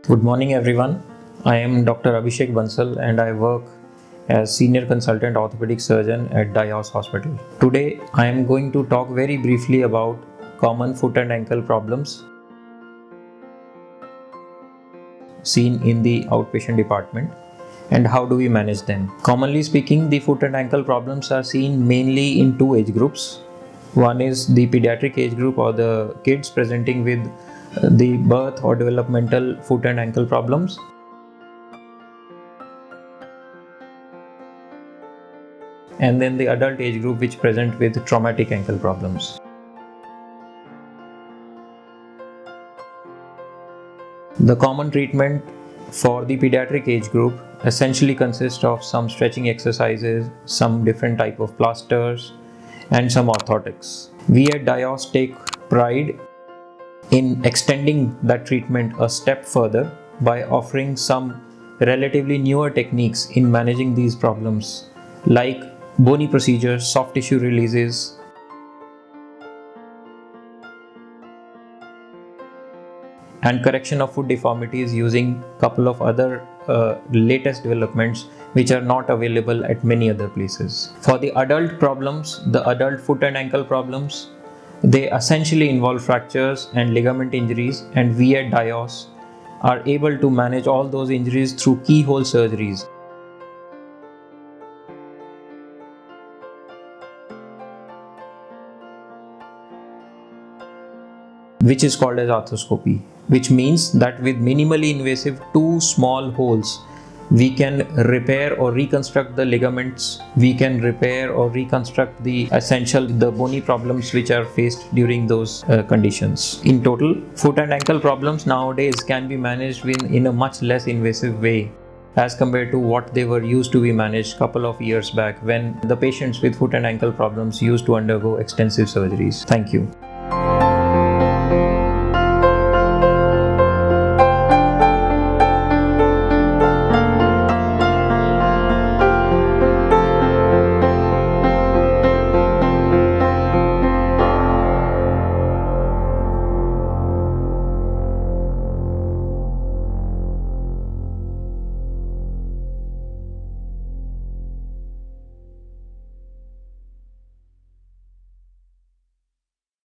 Good morning everyone. I am Dr. Abhishek Bansal and I work as Senior Consultant Orthopedic Surgeon at Diyos Hospital. Today I am going to talk very briefly about common foot and ankle problems seen in the outpatient department and how do we manage them. Commonly speaking, the foot and ankle problems are seen mainly in two age groups. One is the pediatric age group or the kids presenting with the birth or developmental foot and ankle problems. And then the adult age group which present with traumatic ankle problems. The common treatment for the pediatric age group essentially consists of some stretching exercises, some different type of plasters and some orthotics. We at Diyos take pride in extending that treatment a step further by offering some relatively newer techniques in managing these problems like bony procedures, soft tissue releases, and correction of foot deformities using a couple of other latest developments which are not available at many other places. For the adult problems, the adult foot and ankle problems, they essentially involve fractures and ligament injuries, and we at Diyos are able to manage all those injuries through keyhole surgeries. Which is called as arthroscopy, which means that with minimally invasive two small holes, we can repair or reconstruct the ligaments, we can repair or reconstruct the bony problems which are faced during those conditions. In total, foot and ankle problems nowadays can be managed in a much less invasive way as compared to what they were used to be managed a couple of years back when the patients with foot and ankle problems used to undergo extensive surgeries. Thank you.